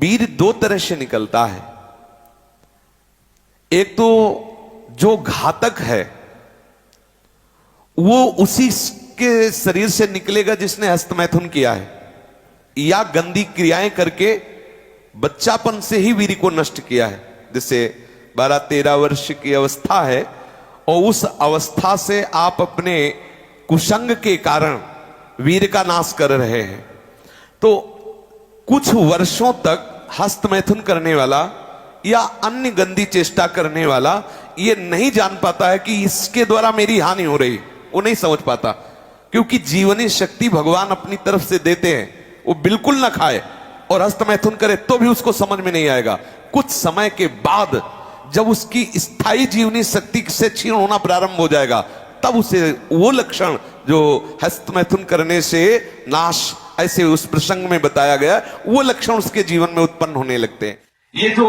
वीर दो तरह से निकलता है। एक तो जो घातक है वो उसी के शरीर से निकलेगा जिसने हस्तमैथुन किया है, या गंदी क्रियाएं करके बच्चापन से ही वीर को नष्ट किया है। जैसे 12-13 वर्ष की अवस्था है और उस अवस्था से आप अपने कुसंग के कारण वीर का नाश कर रहे हैं, तो कुछ वर्षों तक हस्तमैथुन करने वाला या अन्य गंदी चेष्टा करने वाला ये नहीं जान पाता है कि इसके द्वारा मेरी हानि हो रही, वो नहीं समझ पाता, क्योंकि जीवनी शक्ति भगवान अपनी तरफ से देते हैं। वो बिल्कुल ना खाए और हस्तमैथुन करे तो भी उसको समझ में नहीं आएगा। कुछ समय के बाद जब उसकी स्थायी जीवनी शक्ति से क्षीण होना प्रारंभ हो जाएगा, तब उसे वो लक्षण जो हस्तमैथुन करने से नाश ऐसे उस प्रसंग में बताया गया, वो लक्षण उसके जीवन में उत्पन्न होने लगते हैं। ये जो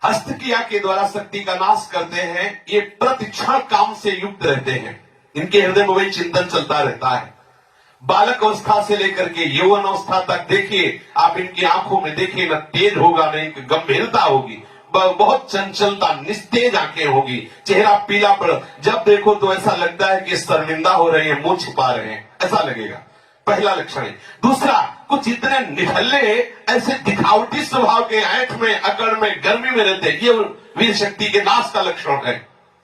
हस्त क्रिया के द्वारा शक्ति का नाश करते हैं, ये प्रतिक्षण काम से युक्त रहते हैं। इनके हृदय में वही चिंतन चलता रहता है। बालक अवस्था से लेकर के यौवन अवस्था तक देखिए, आप इनकी आंखों में देखिए, न तेज होगा नहीं गंभीरता होगी, बहुत चंचलता, निस्तेज आंखें होगी, चेहरा पीला पड़, जब देखो तो ऐसा लगता है कि शर्मिंदा हो रहे हैं, मुंह छिपा रहे हैं, ऐसा लगेगा। पहला लक्षण है। दूसरा, कुछ इतने निठल्ले ऐसे दिखावटी स्वभाव के, ऐंठ में, अकड़ में, गर्मी में रहते हैं, ये वीर शक्ति के नाश का लक्षण है।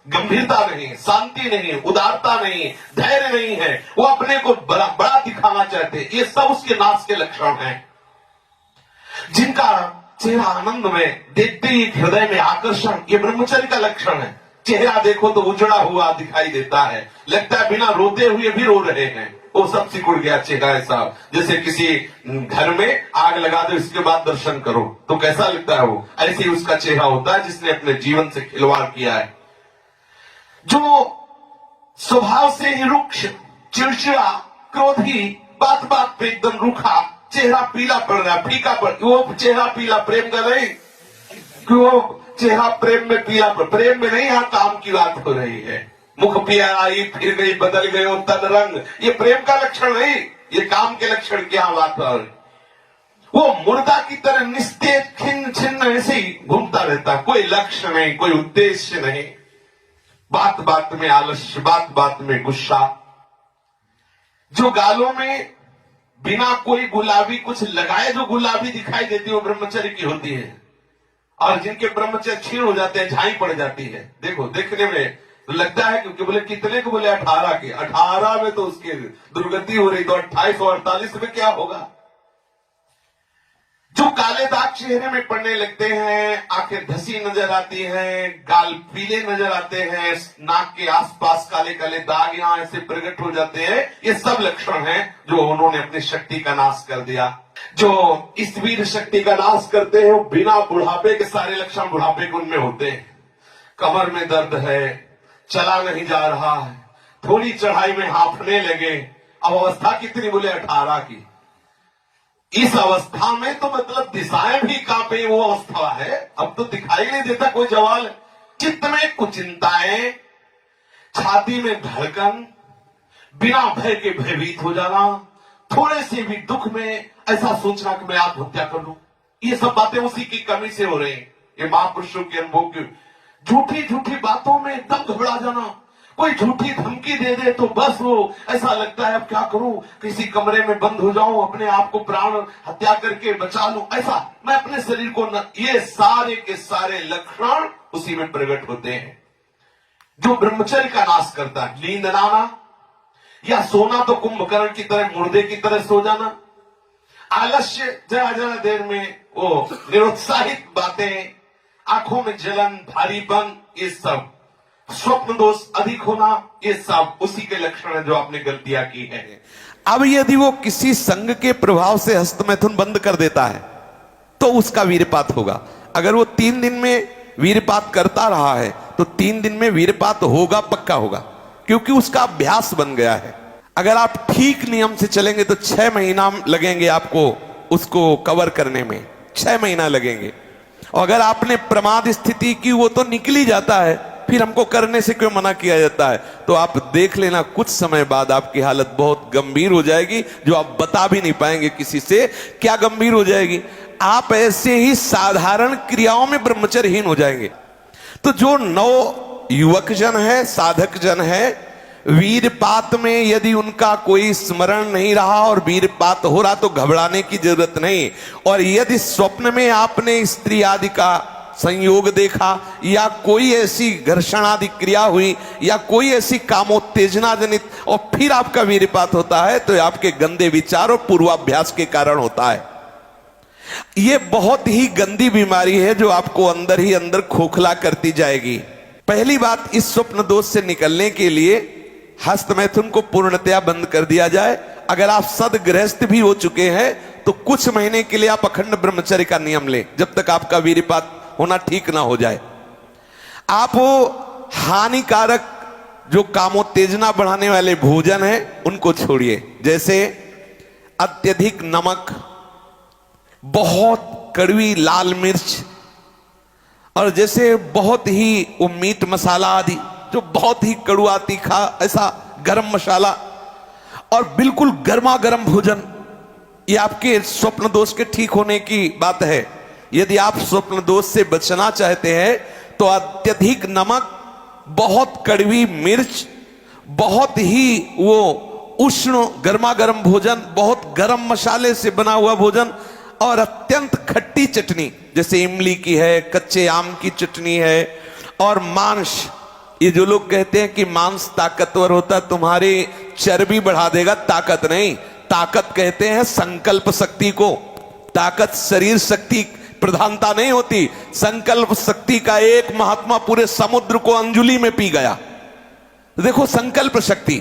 गंभीरता नहीं, शांति नहीं, उदारता नहीं, धैर्य नहीं है, वो अपने को बड़ा बड़ा दिखाना चाहते हैं, ये सब उसके नाश के लक्षण हैं। जिनका चेहरा आनंद में, देखते ही हृदय में आकर्षण, ये ब्रह्मचर्य का लक्षण है। चेहरा देखो तो उजड़ा हुआ दिखाई देता है, लगता है बिना रोते हुए भी रो रहे हैं, वो सब सिकुड़ गया चेहरा है साहब। जैसे किसी घर में आग लगा दो, इसके बाद दर्शन करो तो कैसा लगता है, वो ऐसे ही उसका चेहरा होता है जिसने अपने जीवन से खिलवाड़ किया है। जो स्वभाव से ही रुक्ष, चिड़चिड़ा, क्रोधी, बात बात पे एकदम रूखा, चेहरा पीला पड़ रहा है, फीका पड़, वो चेहरा पीला प्रेम का नहीं, कि वो चेहरा प्रेम में पीला पड़, प्रेम में नहीं, यहाँ काम की बात हो रही है। मुख पिया आई फिर गई, बदल गए तन रंग, ये प्रेम का लक्षण नहीं, ये काम के लक्षण क्या बात है। वो मुर्दा की तरह निस्तेज, खिन्न छिन्न ऐसे ही घूमता रहता, कोई लक्ष्य नहीं, कोई उद्देश्य नहीं, बात बात में आलस्य, बात बात में गुस्सा। जो गालों में बिना कोई गुलाबी कुछ लगाए जो गुलाबी दिखाई देती है, वो ब्रह्मचर्य की होती है। और जिनके ब्रह्मचर्य क्षीण हो जाते हैं, झाई पड़ जाती है, देखो देखने में तो लगता है, क्योंकि बोले कितने को, बोले 18 के, 18 में तो उसकी दुर्गति हो रही, तो 28 और 48 में क्या होगा। जो काले दाग चेहरे में पड़ने लगते हैं, आंखें धसी नजर आती हैं, गाल पीले नजर आते हैं, नाक के आसपास काले काले दाग यहां ऐसे प्रकट हो जाते हैं, ये सब लक्षण हैं जो उन्होंने अपनी शक्ति का नाश कर दिया। जो इस वीर शक्ति का नाश करते हैं, वो बिना बुढ़ापे के सारे लक्षण बुढ़ापे के उनमें होते हैं। कमर में दर्द है, चला नहीं जा रहा है, थोड़ी चढ़ाई में हांफने लगे, अब अवस्था कितनी, बोले 18 की। इस अवस्था में तो मतलब दिशाएं भी कांपे, वो अवस्था है, अब तो दिखाई नहीं देता कोई जवाल। चित्त में कुचिंताएं, छाती में धड़कन, बिना भय के भयभीत हो जाना, थोड़े से भी दुख में ऐसा सोचना कि मैं आत्महत्या कर लूं, ये सब बातें उसी की कमी से हो रही हैं। ये महापुरुषों के अनुभव की झूठी झूठी बातों में एकदम घबरा जाना, कोई झूठी धमकी दे दे तो बस वो ऐसा लगता है अब क्या करूं, किसी कमरे में बंद हो जाऊं, अपने आप को प्राण हत्या करके बचा लूं, ऐसा मैं अपने शरीर को न, ये सारे के सारे लक्षण उसी में प्रकट होते हैं। जो ब्रह्मचर्य का नाश करता है, नींद ना आना, या सोना तो कुंभकर्ण की तरह मुर्दे की तरह सो जाना, आलस्य, जरा जरा देर में वो निरुत्साहित बातें, आंखों में जलन, भारीपन, ये सब, स्वप्न दोष अधिक होना, ये सब उसी के लक्षण है जो आपने गलतियां की है। अब यदि वो किसी संग के प्रभाव से हस्तमैथुन बंद कर देता है तो उसका वीरपात होगा। अगर वो 3 दिन में वीरपात करता रहा है तो 3 दिन में वीरपात होगा, पक्का होगा, क्योंकि उसका अभ्यास बन गया है। अगर आप ठीक नियम से चलेंगे तो 6 महीना लगेंगे आपको उसको कवर करने में, 6 महीना लगेंगे। और अगर आपने प्रमाद स्थिति की, वो तो निकल ही जाता है, फिर हमको करने से क्यों मना किया जाता है। तो आप देख लेना, कुछ समय बाद आपकी हालत बहुत गंभीर हो जाएगी, जो आप बता भी नहीं पाएंगे किसी से। क्या गंभीर हो जाएगी, आप ऐसे ही साधारण क्रियाओं में ब्रह्मचर्यहीन हो जाएंगे। तो जो नव युवक जन है, साधक जन है, वीरपात में यदि उनका कोई स्मरण नहीं रहा और वीरपात हो रहा तो घबराने की जरूरत नहीं। और यदि स्वप्न में आपने स्त्री आदि का संयोग देखा या कोई ऐसी घर्षण आदि क्रिया हुई या कोई ऐसी कामोत्तेजना जनित और फिर आपका वीरपात होता है तो आपके गंदे विचार और पूर्वाभ्यास के कारण होता है। यह बहुत ही गंदी बीमारी है जो आपको अंदर ही अंदर खोखला करती जाएगी। पहली बात, इस स्वप्न दोष से निकलने के लिए हस्त मैथुन को पूर्णतया बंद कर दिया जाए। अगर आप सदगृहस्थ भी हो चुके हैं तो कुछ महीने के लिए आप अखंड ब्रह्मचर्य का नियम लें जब तक आपका वीरपात होना ठीक ना हो जाए। आप वो हानिकारक जो कामोत्तेजना बढ़ाने वाले भोजन है उनको छोड़िए, जैसे अत्यधिक नमक, बहुत कड़वी लाल मिर्च, और जैसे बहुत ही वो मीट मसाला आदि जो बहुत ही कड़वा तीखा, ऐसा गरम मसाला और बिल्कुल गर्मा गर्म भोजन, ये आपके स्वप्न दोष के ठीक होने की बात है। यदि आप स्वप्न दोष से बचना चाहते हैं तो अत्यधिक नमक, बहुत कड़वी मिर्च, बहुत ही वो उष्ण गर्मा गर्म भोजन, बहुत गर्म मसाले से बना हुआ भोजन और अत्यंत खट्टी चटनी जैसे इमली की है, कच्चे आम की चटनी है, और मांस। ये जो लोग कहते हैं कि मांस ताकतवर होता, तुम्हारी चर्बी बढ़ा देगा, ताकत नहीं। ताकत कहते हैं संकल्प शक्ति को। ताकत शरीर शक्ति प्रधानता नहीं होती। संकल्प शक्ति का एक महात्मा पूरे समुद्र को अंजुलि में पी गया। देखो, संकल्प शक्ति,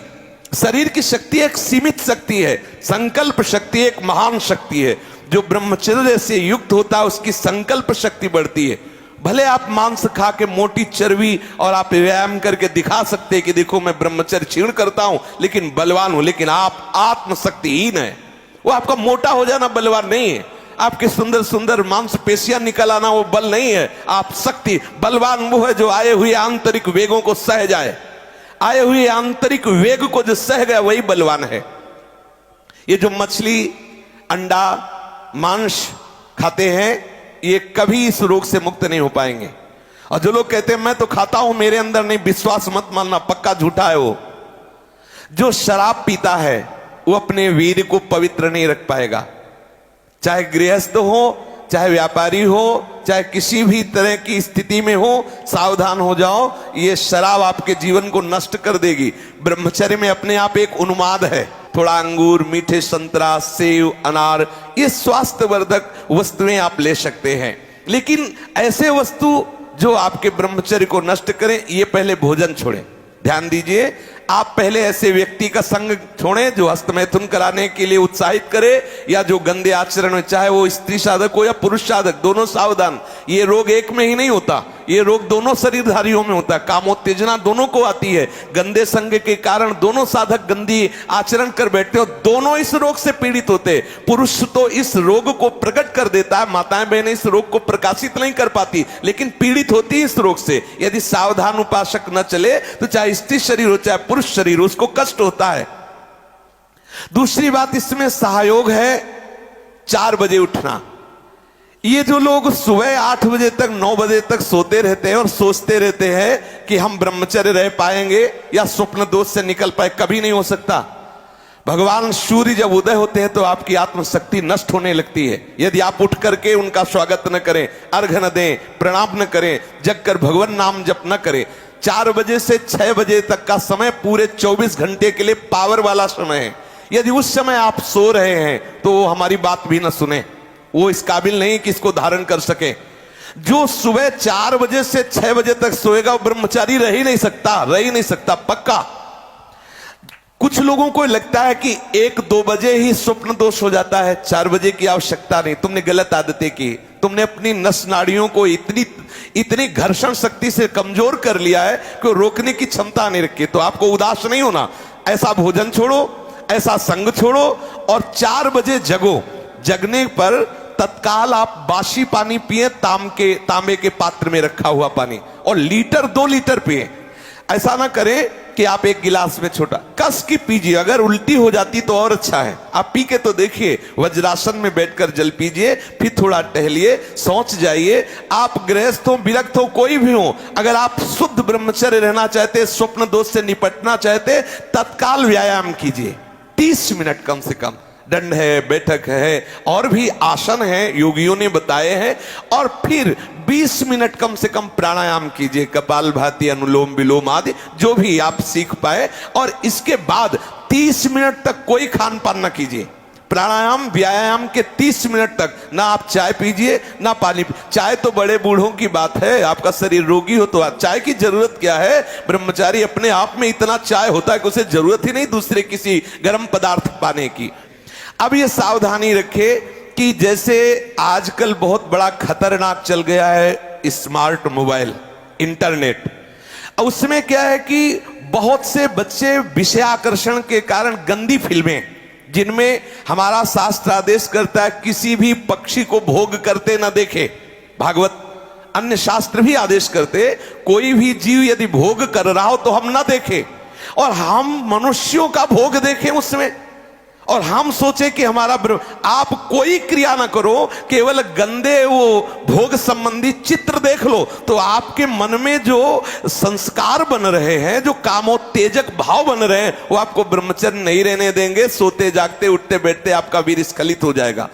शरीर की शक्ति एक सीमित शक्ति है, संकल्प शक्ति एक महान शक्ति है। जो ब्रह्मचर्य से युक्त होता है उसकी संकल्प शक्ति बढ़ती है। भले आप मांस खा के मोटी चर्बी और आप व्यायाम करके दिखा सकते हैं कि देखो मैं ब्रह्मचर्य क्षीण करता हूं लेकिन बलवान हूं, लेकिन आप आत्मशक्तिहीन है। वो आपका मोटा हो जाना बलवान नहीं है, आपके सुंदर सुंदर मांसपेशियां निकल आना वो बल नहीं है। आप शक्ति, बलवान वो है जो आए हुए आंतरिक वेगों को सह जाए। आए हुए आंतरिक वेग को जो सह गया वही बलवान है। ये जो मछली, अंडा, मांस खाते हैं ये कभी इस रोग से मुक्त नहीं हो पाएंगे। और जो लोग कहते हैं मैं तो खाता हूं मेरे अंदर नहीं, विश्वास मत मानना, पक्का झूठा है वो। जो शराब पीता है वो अपने वीर को पवित्र नहीं रख पाएगा। चाहे गृहस्थ हो, चाहे व्यापारी हो, चाहे किसी भी तरह की स्थिति में हो, सावधान हो जाओ, ये शराब आपके जीवन को नष्ट कर देगी। ब्रह्मचर्य में अपने आप एक उन्माद है। थोड़ा अंगूर, मीठे संतरा, सेव, अनार, ये स्वास्थ्यवर्धक वस्तुएं आप ले सकते हैं, लेकिन ऐसे वस्तु जो आपके ब्रह्मचर्य को नष्ट करें, ये पहले भोजन छोड़ें। ध्यान दीजिए, आप पहले ऐसे व्यक्ति का संग छोड़ें जो हस्तमैथुन कराने के लिए उत्साहित करे या जो गंदे आचरण में, चाहे वो स्त्री साधक हो या पुरुष साधक, दोनों सावधान। ये रोग एक में ही नहीं होता, ये रोग दोनों शरीरधारियों में होता है। कामोत्तेजना दोनों को आती है। गंदे संग के कारण दोनों साधक गंदी आचरण कर बैठते हो, दोनों इस रोग से पीड़ित होते। पुरुष तो इस रोग को प्रकट कर देता है, माताएं बहनें इस रोग को प्रकाशित नहीं कर पाती, लेकिन पीड़ित होती है इस रोग से। यदि सावधान उपासक न चले तो चाहे स्त्री शरीर हो चाहे पुरुष शरीर, उसको कष्ट होता है। दूसरी बात इसमें सहयोग है 4 बजे उठना। ये जो लोग सुबह 8 बजे तक 9 बजे तक सोते रहते हैं और सोचते रहते हैं कि हम ब्रह्मचर्य रह पाएंगे या स्वप्न दोष से निकल पाए, कभी नहीं हो सकता। भगवान सूर्य जब उदय होते हैं तो आपकी आत्मशक्ति नष्ट होने लगती है। यदि आप उठ करके उनका स्वागत न करें, अर्घ्य न दें, प्रणाम न करें, जग कर भगवान नाम जप न करें, 4 बजे से 6 बजे तक का समय पूरे 24 घंटे के लिए पावर वाला समय है। यदि उस समय आप सो रहे हैं तो वो हमारी बात भी न सुने, वो इस काबिल नहीं कि इसको धारण कर सके। जो सुबह 4 बजे से 6 बजे तक सोएगा वो ब्रह्मचारी रह ही नहीं सकता, पक्का। कुछ लोगों को लगता है कि 1-2 बजे ही स्वप्न दोष हो जाता है, 4 बजे की आवश्यकता नहीं। तुमने गलत आदतें की, तुमने अपनी नस नाड़ियों को इतनी घर्षण शक्ति से कमजोर कर लिया है कि रोकने की क्षमता नहीं रखी। तो आपको उदास नहीं होना, ऐसा भोजन छोड़ो, ऐसा संग छोड़ो और 4 बजे जगो। जगने पर तत्काल आप बासी पानी पिए, तांबे के पात्र में रखा हुआ पानी, और 1-2 लीटर पिए। ऐसा ना करें कि आप एक गिलास में छोटा कस की पीजिए, अगर उल्टी हो जाती तो और अच्छा है। आप पी के तो देखिए, वज्रासन में बैठकर जल पीजिए, फिर थोड़ा टहलिए, सोच जाइए। आप गृहस्थ हो, विरक्त हो, कोई भी हो, अगर आप शुद्ध ब्रह्मचर्य रहना चाहते, स्वप्न दोष से निपटना चाहते, तत्काल व्यायाम कीजिए 30 मिनट कम से कम। दंड है, बैठक है, और भी आसन है योगियों ने बताए हैं। और फिर 20 मिनट कम से कम प्राणायाम कीजिए, कपालभाति, अनुलोम विलोम आदि जो भी आप सीख पाए। और इसके बाद 30 मिनट तक कोई खान पान ना कीजिए। प्राणायाम व्यायाम के 30 मिनट तक ना आप चाय पीजिए ना पानी। चाय तो बड़े बूढ़ों की बात है, आपका शरीर रोगी हो तो चाय की जरूरत क्या है। ब्रह्मचारी अपने आप में इतना चाय होता है कि उसे जरूरत ही नहीं दूसरे किसी गर्म पदार्थ पाने की। अब ये सावधानी रखे कि जैसे आजकल बहुत बड़ा खतरनाक चल गया है स्मार्ट मोबाइल, इंटरनेट। उसमें क्या है कि बहुत से बच्चे विषयाकर्षण के कारण गंदी फिल्में, जिनमें हमारा शास्त्र आदेश करता है किसी भी पक्षी को भोग करते न देखे, भागवत अन्य शास्त्र भी आदेश करते कोई भी जीव यदि भोग कर रहा हो तो हम ना देखें, और हम मनुष्यों का भोग देखें उसमें, और हम सोचे कि हमारा आप कोई क्रिया ना करो, केवल गंदे वो भोग संबंधी चित्र देख लो तो आपके मन में जो संस्कार बन रहे हैं, जो कामोत्तेजक भाव बन रहे हैं, वो आपको ब्रह्मचर्य नहीं रहने देंगे। सोते जागते उठते बैठते आपका वीर स्खलित हो जाएगा।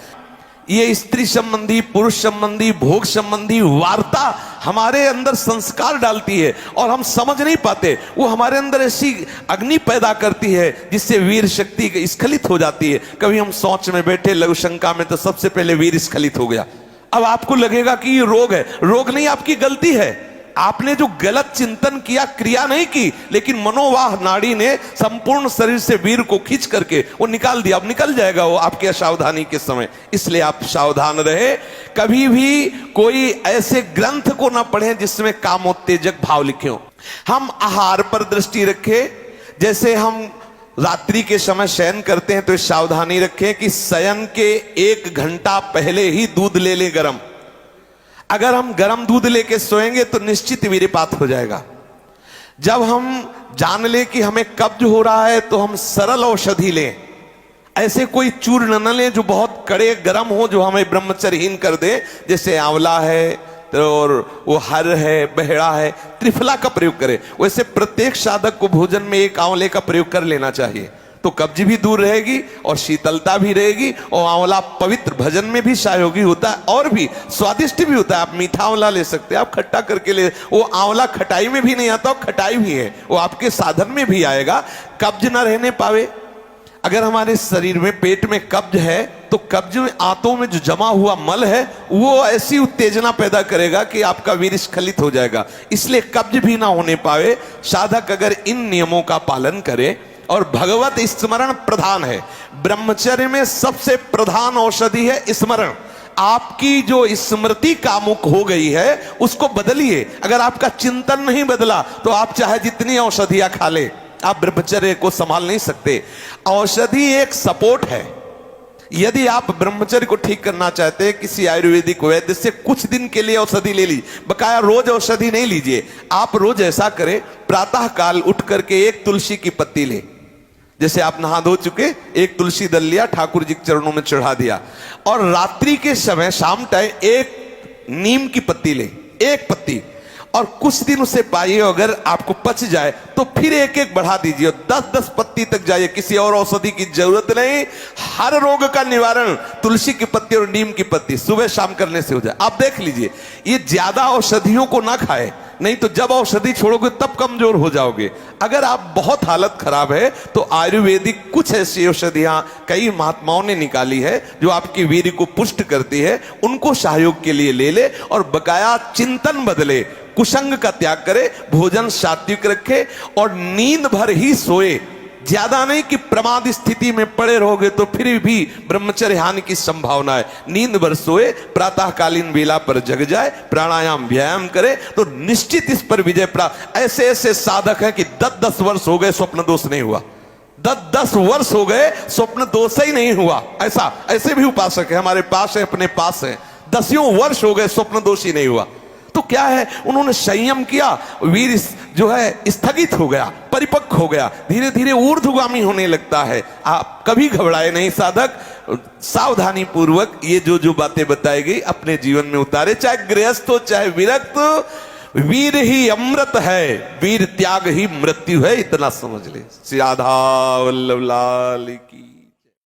ये स्त्री संबंधी, पुरुष संबंधी, भोग संबंधी वार्ता हमारे अंदर संस्कार डालती है और हम समझ नहीं पाते। वो हमारे अंदर ऐसी अग्नि पैदा करती है जिससे वीर शक्ति स्खलित हो जाती है। कभी हम सोच में बैठे लघु शंका में तो सबसे पहले वीर स्खलित हो गया। अब आपको लगेगा कि ये रोग है, रोग नहीं, आपकी गलती है। आपने जो गलत चिंतन किया, क्रिया नहीं की, लेकिन मनोवाह नाड़ी ने संपूर्ण शरीर से वीर को खींच करके वो निकाल दिया। अब निकल जाएगा वो आपके असावधानी के समय। इसलिए आप सावधान रहे, कभी भी कोई ऐसे ग्रंथ को ना पढ़ें जिसमें कामोत्तेजक भाव लिखे हो। हम आहार पर दृष्टि रखें। जैसे हम रात्रि के समय शयन करते हैं तो सावधानी रखें कि शयन के 1 घंटा पहले ही दूध ले लें गरम। अगर हम गर्म दूध लेके सोएंगे तो निश्चित वीर्यपात हो जाएगा। जब हम जान लें कि हमें कब्ज हो रहा है तो हम सरल औषधि लें। ऐसे कोई चूर्ण न लें जो बहुत कड़े गर्म हो, जो हमें ब्रह्मचर्यहीन कर दे। जैसे आंवला है और वो हर है, बहेड़ा है, त्रिफला का प्रयोग करें। वैसे प्रत्येक साधक को भोजन में 1 आंवले का प्रयोग कर लेना चाहिए, तो कब्ज भी दूर रहेगी और शीतलता भी रहेगी। और आंवला पवित्र भजन में भी सहयोगी होता है और भी स्वादिष्ट भी होता है। आप मीठा आंवला ले सकते हैं, आप खट्टा करके ले। वो आंवला खटाई में भी नहीं आता, खटाई भी है, वो आपके साधन में भी आएगा, कब्ज ना रहने पावे। अगर हमारे शरीर में पेट में कब्ज है तो कब्ज में आंतों में जो जमा हुआ मल है वो ऐसी उत्तेजना पैदा करेगा कि आपका वीर स्खलित हो जाएगा। इसलिए कब्ज भी ना होने पावे। साधक अगर इन नियमों का पालन करे, और भगवत स्मरण प्रधान है। ब्रह्मचर्य में सबसे प्रधान औषधि है स्मरण। आपकी जो स्मृति कामुक हो गई है उसको बदलिए। अगर आपका चिंतन नहीं बदला तो आप चाहे जितनी औषधियां खा ले, आप ब्रह्मचर्य को संभाल नहीं सकते। औषधि एक सपोर्ट है। यदि आप ब्रह्मचर्य को ठीक करना चाहते हैं, किसी आयुर्वेदिक वैद्य से कुछ दिन के लिए औषधि ले लीजिए, बकाया रोज औषधि नहीं लीजिए। आप रोज ऐसा करें, प्रातः काल उठ करके 1 तुलसी की पत्ती ले। जैसे आप नहा धो चुके, 1 तुलसी दल लिया, ठाकुर जी के चरणों में चढ़ा दिया। और रात्रि के समय शाम टाइम 1 नीम की पत्ती ले, 1 पत्ती, और कुछ दिन उसे पाइए। अगर आपको पच जाए तो फिर 1-1 बढ़ा दीजिए, 10-10 पत्ती तक जाइए। किसी और औषधि की जरूरत नहीं। हर रोग का निवारण तुलसी की पत्ती और नीम की पत्ती सुबह शाम करने से हो जाए। आप देख लीजिए, ये ज्यादा औषधियों को ना खाए, नहीं तो जब औषधि छोड़ोगे तब कमजोर हो जाओगे। अगर आप बहुत हालत खराब है तो आयुर्वेदिक कुछ ऐसी औषधियां कई महात्माओं ने निकाली है जो आपकी वीर्य को पुष्ट करती है, उनको सहयोग के लिए ले ले। और बकाया चिंतन बदले, कुसंग का त्याग करे, भोजन सात्विक रखे और नींद भर ही सोए। ज्यादा नहीं कि प्रमाद स्थिति में पड़े रहोगे तो फिर भी ब्रह्मचर्य हानि की संभावना है। नींद भर सोए, प्रातःकालीन वेला पर जग जाए, प्राणायाम व्यायाम करे तो निश्चित इस पर विजय प्राप्त। ऐसे ऐसे साधक हैं कि 10-10 वर्ष हो गए स्वप्न दोष नहीं हुआ, 10-10 वर्ष हो गए स्वप्न दोष ही नहीं हुआ। ऐसे भी उपासक है हमारे पास है, अपने पास है, 10 वर्ष हो गए स्वप्न दोष ही नहीं हुआ। तो क्या है, उन्होंने संयम किया, वीर जो है स्थगित हो गया, परिपक्व हो गया, धीरे धीरे ऊर्ध्वगामी होने लगता है। आप कभी घबराए नहीं साधक, सावधानी पूर्वक ये जो बातें बताई गई अपने जीवन में उतारे, चाहे गृहस्थ हो चाहे विरक्त हो। वीर ही अमृत है, वीर त्याग ही मृत्यु है, इतना समझ ले। श्री राधा वल्लभ लाल की।